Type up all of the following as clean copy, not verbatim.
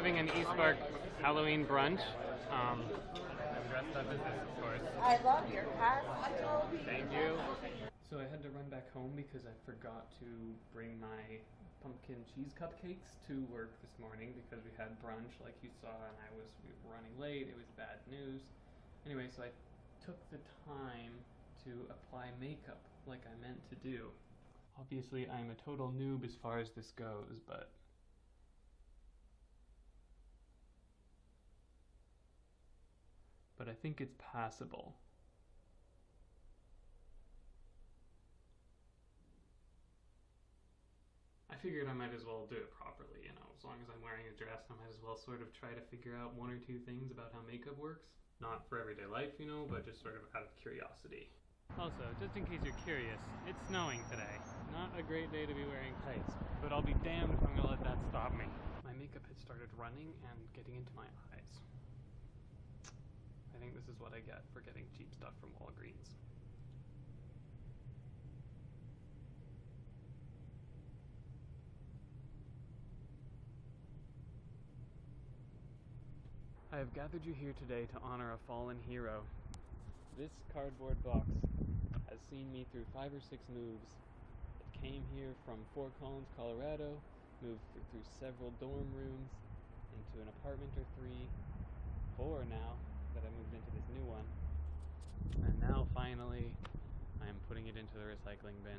having an East Park Halloween brunch. I'm dressed up as this, of course. I love your costume. Thank you. So I had to run back home because I forgot to bring my pumpkin cheese cupcakes to work this morning because we had brunch like you saw, and we were running late. It was bad news. Anyway, so I took the time to apply makeup like I meant to do. Obviously, I'm a total noob as far as this goes, but I think it's passable. I figured I might as well do it properly, you know, as long as I'm wearing a dress, I might as well sort of try to figure out one or two things about how makeup works. Not for everyday life, you know, but just sort of out of curiosity. Also, just in case you're curious, it's snowing today. Not a great day to be wearing tights, but I'll be damned if I'm gonna let that stop me. My makeup had started running and getting into my eyes. I think this is what I get for getting cheap stuff from Walgreens. I have gathered you here today to honor a fallen hero. This cardboard box has seen me through 5 or 6 moves. It came here from Fort Collins, Colorado, moved through several dorm rooms, into an apartment or 3, 4 now that I moved into this new one. And now finally, I am putting it into the recycling bin.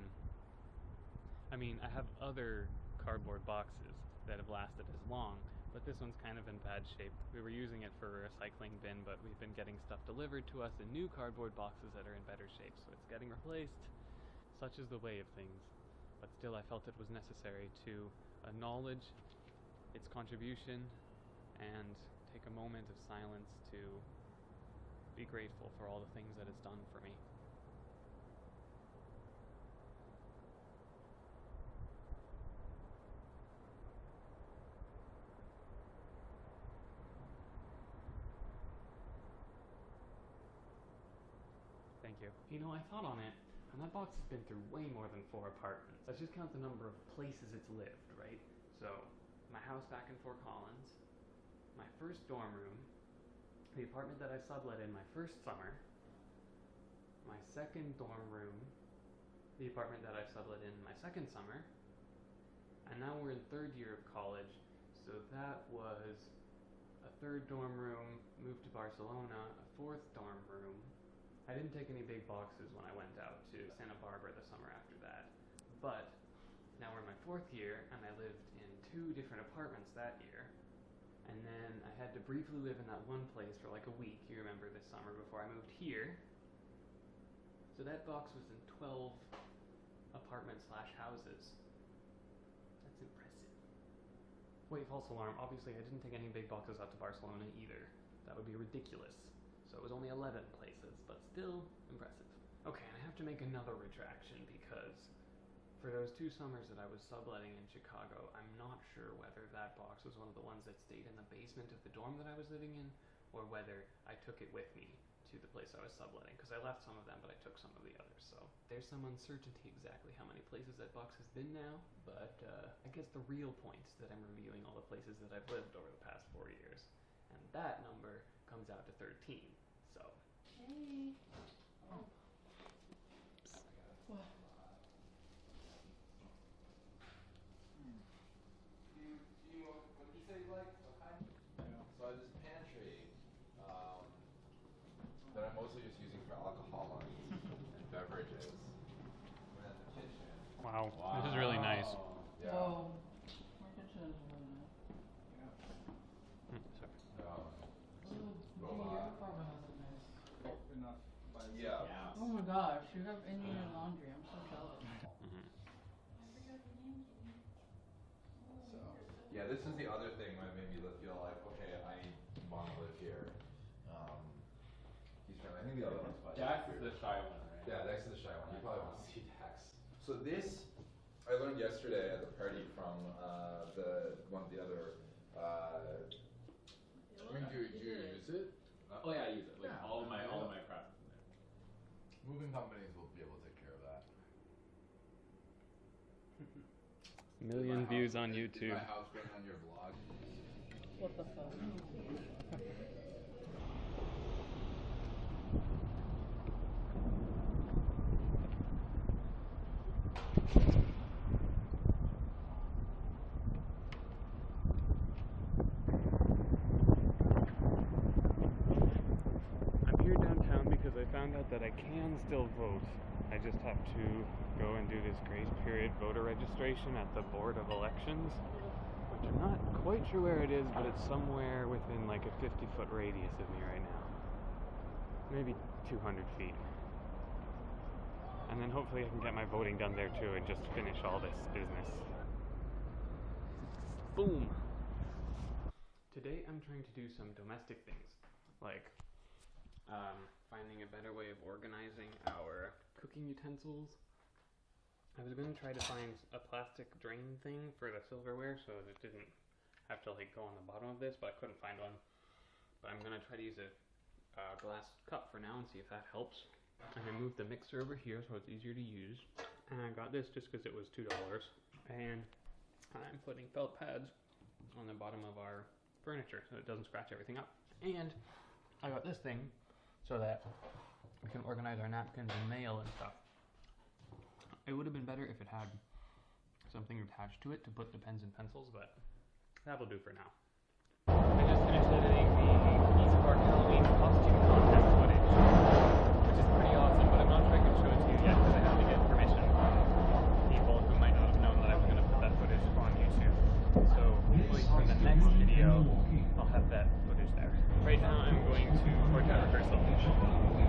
I mean, I have other cardboard boxes that have lasted as long, but this one's kind of in bad shape. We were using it for a recycling bin, but we've been getting stuff delivered to us in new cardboard boxes that are in better shape, so it's getting replaced. Such is the way of things. But still, I felt it was necessary to acknowledge its contribution and take a moment of silence to be grateful for all the things that it's done for me. Thank you. You know, I thought on it, and that box has been through way more than 4 apartments. Let's just count the number of places it's lived, right? So, my house back in Fort Collins, my first dorm room, the apartment that I sublet in my first summer, my second dorm room, the apartment that I sublet in my second summer, and now we're in 3rd year of college, so that was a 3rd dorm room, moved to Barcelona, a 4th dorm room. I didn't take any big boxes when I went out to Santa Barbara the summer after that, but now we're in my 4th year, and I lived in 2 different apartments that year, and then I had to briefly live in that one place for like a week, you remember, this summer before I moved here. So that box was in 12 apartment/houses. That's impressive. Wait, false alarm. Obviously, I didn't take any big boxes out to Barcelona either. That would be ridiculous. So it was only 11 places, but still impressive. Okay, and I have to make another retraction because for those 2 summers that I was subletting in Chicago, I'm not sure whether that box was one of the ones that stayed in the basement of the dorm that I was living in, or whether I took it with me to the place I was subletting, because I left some of them, but I took some of the others, so there's some uncertainty exactly how many places that box has been now, but I guess the real point is that I'm reviewing all the places that I've lived over the past 4 years, and that number comes out to 13, so. Hey. Oh. What? What did you say you like? Okay. So I have this pantry that I'm mostly just using for alcohol and beverages. And then the kitchen. Wow. This is really nice. Yeah. Whoa. My kitchen is really nice. Sorry. Your apartment has a nice. Enough. Yeah. Oh my gosh, you have Indian laundry. I'm so jealous. So, yeah, this is the other thing that made me feel like, okay, I want to live here. I think the other one's probably Dax is the shy one, right? Yeah, Dax is the shy one. You probably want to see Dax. So this, I learned yesterday at the party from one of the other. I mean, do you use it? Oh yeah, I use it. Like Yeah. all of my crap is in there. Moving companies will be able to take care of that. Million views on YouTube. Is my house going on your vlog? What the fuck? I'm here downtown because I found out that I can still vote. I just have to go and do this grace period voter registration at the Board of Elections, which I'm not quite sure where it is, but it's somewhere within like a 50-foot radius of me right now. Maybe 200 feet. And then hopefully I can get my voting done there too and just finish all this business. Boom! Today I'm trying to do some domestic things, like finding a better way of organizing our cooking utensils. I was going to try to find a plastic drain thing for the silverware so that it didn't have to like go on the bottom of this, but I couldn't find one. But I'm going to try to use a glass cup for now and see if that helps. And I moved the mixer over here so it's easier to use. And I got this just because it was $2. And I'm putting felt pads on the bottom of our furniture so it doesn't scratch everything up. And I got this thing so that we can organize our napkins and mail and stuff. It would have been better if it had something attached to it to put the pens and pencils, but that'll do for now. I just finished editing the East Park Halloween costume contest footage, which is pretty awesome, but I'm not sure I can show it to you yet because I have to get permission from people who might not have known that I was going to put that footage on YouTube. So hopefully for the next video, I'll have that footage there. Right now I'm going to orchestra rehearsal.